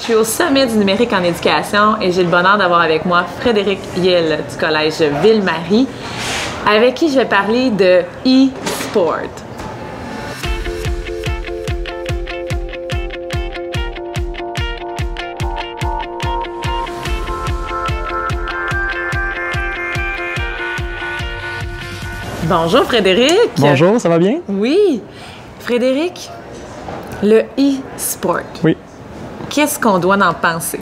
suis au sommet du numérique en éducation et j'ai le bonheur d'avoir avec moi Frédéric Hiel du collège Ville-Marie, avec qui je vais parler de e-sport. Bonjour Frédéric! Bonjour, ça va bien? Oui! Frédéric, le e-sport. Oui. Qu'est-ce qu'on doit en penser?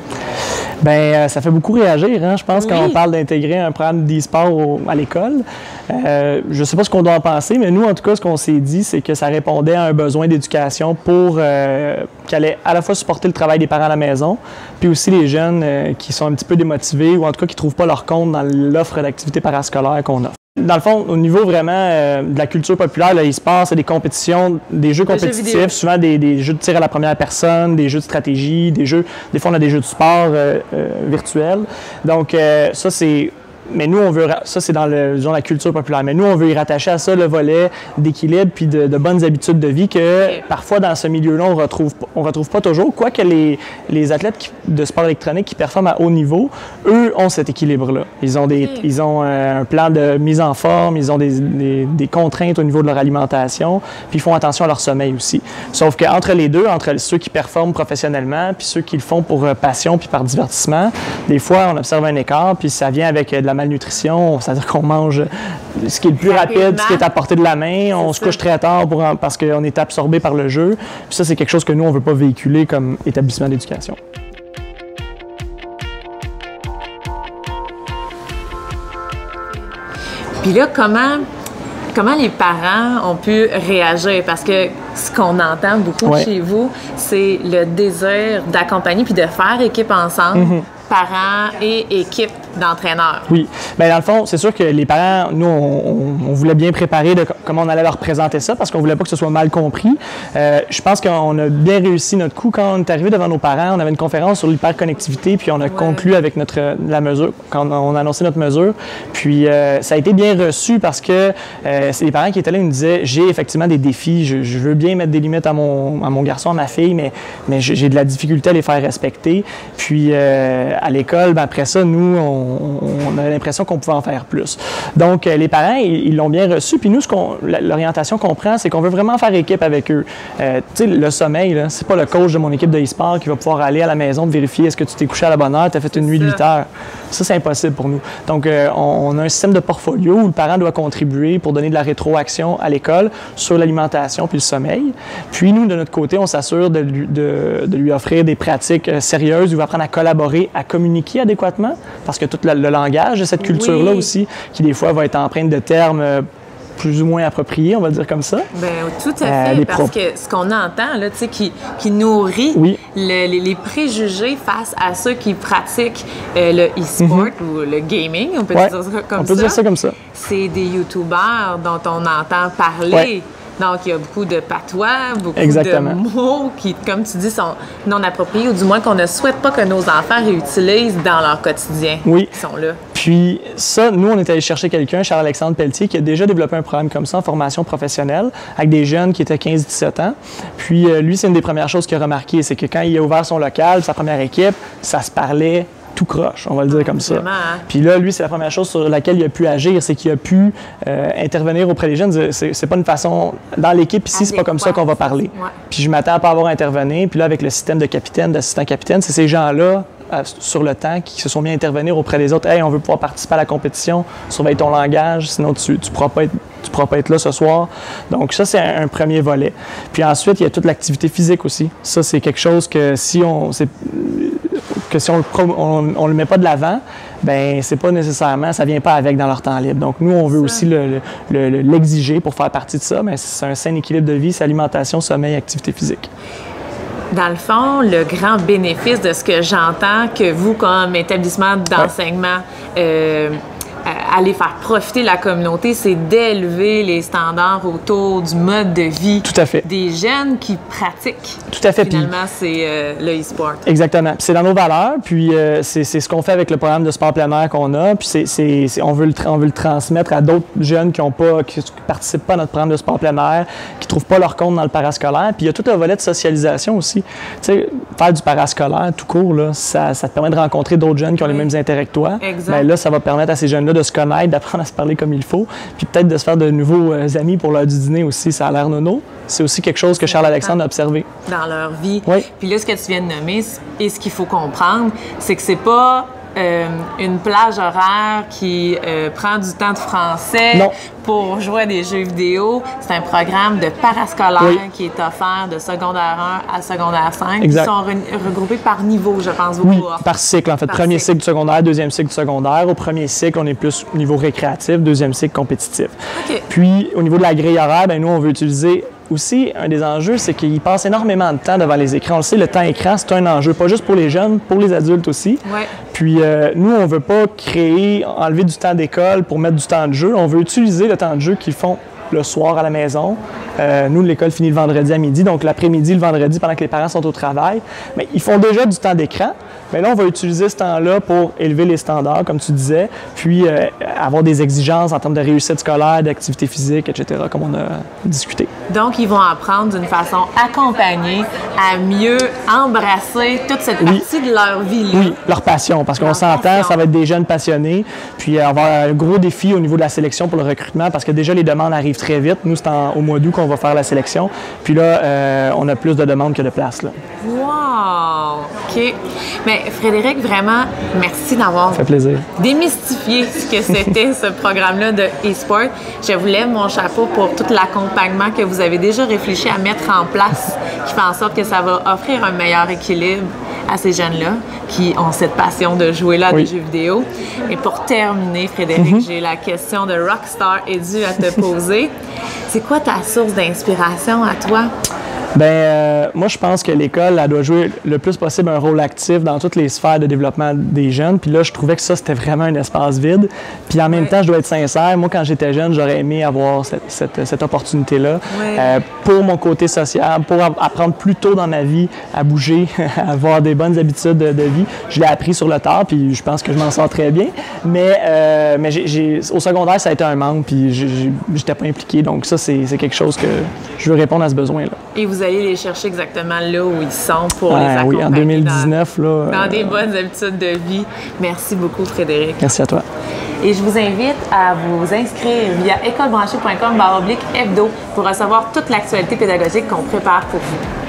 Bien, ça fait beaucoup réagir, hein? Je pense Oui. quand on parle d'intégrer un programme d'e-sport à l'école. Je ne sais pas ce qu'on doit en penser, mais nous, en tout cas, ce qu'on s'est dit, c'est que ça répondait à un besoin d'éducation pour qui allait à la fois supporter le travail des parents à la maison, puis aussi les jeunes qui sont un petit peu démotivés ou en tout cas qui ne trouvent pas leur compte dans l'offre d'activités parascolaires qu'on offre. Dans le fond, au niveau vraiment de la culture populaire, le e-sport, c'est des compétitions, des jeux compétitifs, souvent des jeux de tir à la première personne, des jeux de stratégie, des fois on a des jeux de sport virtuels. Donc ça c'est... Mais nous, on veut, ça c'est dans disons, la culture populaire, mais nous, on veut y rattacher à ça le volet d'équilibre puis de bonnes habitudes de vie que parfois dans ce milieu-là, on retrouve pas toujours. Quoique les athlètes de sport électronique qui performent à haut niveau, eux ont cet équilibre-là. Ils ont un plan de mise en forme, ils ont des contraintes au niveau de leur alimentation, puis ils font attention à leur sommeil aussi. Sauf qu'entre les deux, entre ceux qui performent professionnellement puis ceux qui le font pour passion puis par divertissement, des fois, on observe un écart, puis ça vient avec de la malnutrition, c'est-à-dire qu'on mange ce qui est le plus rapide, ce qui est à portée de la main, on se couche très tard parce qu'on est absorbé par le jeu. Puis ça, c'est quelque chose que nous, on ne veut pas véhiculer comme établissement d'éducation. Puis là, comment les parents ont pu réagir? Parce que ce qu'on entend beaucoup chez vous, c'est le désir d'accompagner puis de faire équipe ensemble, parents et équipe d'entraîneurs. Oui. Bien, dans le fond, c'est sûr que les parents, nous, on voulait bien préparer de comment on allait leur présenter ça parce qu'on voulait pas que ce soit mal compris. Je pense qu'on a bien réussi notre coup. Quand on est arrivé devant nos parents, on avait une conférence sur l'hyperconnectivité, puis on a conclu avec la mesure, quand on a annoncé notre mesure. Puis ça a été bien reçu parce que c'est les parents qui étaient là, ils nous disaient, j'ai effectivement des défis, je veux bien mettre des limites à mon garçon, à ma fille, mais j'ai de la difficulté à les faire respecter. Puis à l'école, bien, après ça, nous, on avait l'impression qu'on pouvait en faire plus. Donc, les parents, ils l'ont bien reçu. Puis nous, l'orientation qu'on prend, c'est qu'on veut vraiment faire équipe avec eux. Tu sais, le sommeil, là, c'est pas le coach de mon équipe de e-sport qui va pouvoir aller à la maison vérifier est-ce que tu t'es couché à la bonne heure, tu as fait une nuit de 8 heures. Ça, c'est impossible pour nous. Donc, on a un système de portfolio où le parent doit contribuer pour donner de la rétroaction à l'école sur l'alimentation puis le sommeil. Puis nous, de notre côté, on s'assure de lui offrir des pratiques sérieuses où il va apprendre à collaborer, à communiquer adéquatement, parce que tout le langage de cette culture-là aussi, qui des fois va être empreinte de termes plus ou moins appropriés, on va le dire comme ça. Bien, tout à fait, parce que ce qu'on entend, là, tu sais, qui nourrit les préjugés face à ceux qui pratiquent le e-sport ou le gaming, on peut dire ça comme ça. On peut dire ça comme ça. C'est des YouTubers dont on entend parler. Ouais. Donc, il y a beaucoup de patois, beaucoup de mots qui, comme tu dis, sont non appropriés ou du moins qu'on ne souhaite pas que nos enfants réutilisent dans leur quotidien. Oui. Qui sont là. Puis ça, nous, on est allé chercher quelqu'un, Charles-Alexandre Pelletier, qui a déjà développé un programme comme ça en formation professionnelle avec des jeunes qui étaient 15-17 ans. Puis lui, c'est une des premières choses qu'il a remarqué, c'est que quand il a ouvert son local, sa première équipe, ça se parlait tout croche, on va le dire comme ça. Puis là, lui, c'est la première chose sur laquelle il a pu agir, c'est qu'il a pu intervenir auprès des jeunes. C'est pas une façon... Dans l'équipe ici, c'est pas comme ça qu'on va parler. Ouais. Puis je m'attends à pas avoir à intervenir. Puis là, avec le système de capitaine, d'assistant-capitaine, c'est ces gens-là, sur le temps, qui se sont mis à intervenir auprès des autres. « Hey, on veut pouvoir participer à la compétition, surveille ton langage, sinon tu pourras pas être là ce soir. » Donc ça, c'est un premier volet. Puis ensuite, il y a toute l'activité physique aussi. Ça, c'est quelque chose que si on le met pas de l'avant, ben c'est pas nécessairement, ça vient pas avec dans leur temps libre. Donc nous, on veut aussi l'exiger pour faire partie de ça, mais c'est un sain équilibre de vie, c'est alimentation, sommeil, activité physique. Dans le fond, le grand bénéfice de ce que j'entends que vous, comme établissement d'enseignement aller faire profiter la communauté, c'est d'élever les standards autour du mode de vie. Tout à fait. Des jeunes qui pratiquent. Tout à fait. Finalement, c'est le e-sport. Exactement. Puis c'est dans nos valeurs, puis c'est ce qu'on fait avec le programme de sport plein air qu'on a, puis on veut le transmettre à d'autres jeunes qui participent pas à notre programme de sport plein air, qui trouvent pas leur compte dans le parascolaire. Puis il y a tout un volet de socialisation aussi. Tu sais, faire du parascolaire tout court, là, ça te permet de rencontrer d'autres jeunes qui ont les mêmes intérêts que toi. Exact. Bien, là, ça va permettre à ces jeunes-là de se connaître, d'apprendre à se parler comme il faut, puis peut-être de se faire de nouveaux amis pour l'heure du dîner aussi. Ça a l'air nono. C'est aussi quelque chose que Charles-Alexandre a observé. Dans leur vie. Oui. Puis là, ce que tu viens de nommer, et ce qu'il faut comprendre, c'est que c'est pas une plage horaire qui prend du temps de français pour jouer à des jeux vidéo. C'est un programme de parascolaire qui est offert de secondaire 1 à secondaire 5. Exact. Ils sont regroupés par niveau, je pense. Oui, par cycle, en fait. Premier cycle du secondaire, deuxième cycle du secondaire. Au premier cycle, on est plus au niveau récréatif, deuxième cycle compétitif. Okay. Puis, au niveau de la grille horaire, bien, nous, on veut utiliser aussi, un des enjeux, c'est qu'ils passent énormément de temps devant les écrans. On le sait, le temps écran, c'est un enjeu, pas juste pour les jeunes, pour les adultes aussi. Ouais. Puis nous, on ne veut pas enlever du temps d'école pour mettre du temps de jeu. On veut utiliser le temps de jeu qu'ils font le soir à la maison. Nous, l'école finit le vendredi à midi, donc l'après-midi, le vendredi, pendant que les parents sont au travail. Mais ils font déjà du temps d'écran. Mais là, on va utiliser ce temps-là pour élever les standards, comme tu disais, puis avoir des exigences en termes de réussite scolaire, d'activité physique, etc., comme on a discuté. Donc, ils vont apprendre d'une façon accompagnée à mieux embrasser toute cette partie de leur vie-là. Oui, leur passion, parce qu'on s'entend, ça va être des jeunes passionnés. Puis on va avoir un gros défi au niveau de la sélection pour le recrutement, parce que déjà, les demandes arrivent très vite. Nous, c'est au mois d'août qu'on va faire la sélection. Puis là, on a plus de demandes que de places, là. Wow! OK. Mais Frédéric, vraiment, merci d'avoir démystifié ce que c'était ce programme-là de e-sport. Je vous lève mon chapeau pour tout l'accompagnement que vous avez déjà réfléchi à mettre en place, qui fait en sorte que ça va offrir un meilleur équilibre à ces jeunes-là qui ont cette passion de jouer là à des jeux vidéo. Et pour terminer, Frédéric, j'ai la question de Rockstar Edu à te poser. C'est quoi ta source d'inspiration à toi? Bien, moi, je pense que l'école, elle doit jouer le plus possible un rôle actif dans toutes les sphères de développement des jeunes. Puis là, je trouvais que ça, c'était vraiment un espace vide. Puis en même temps, je dois être sincère. Moi, quand j'étais jeune, j'aurais aimé avoir cette opportunité-là pour mon côté social, pour apprendre plus tôt dans ma vie à bouger, à avoir des bonnes habitudes de vie. Je l'ai appris sur le tard, puis je pense que je m'en sors très bien. Mais au secondaire, ça a été un manque, puis j'étais pas impliqué. Donc ça, c'est quelque chose que je veux répondre à ce besoin-là. Et vous allez les chercher exactement là où ils sont pour les accompagner. Oui, en 2019. Dans des bonnes habitudes de vie. Merci beaucoup, Frédéric. Merci à toi. Et je vous invite à vous inscrire via écolebranchée.com/hebdo pour recevoir toute l'actualité pédagogique qu'on prépare pour vous.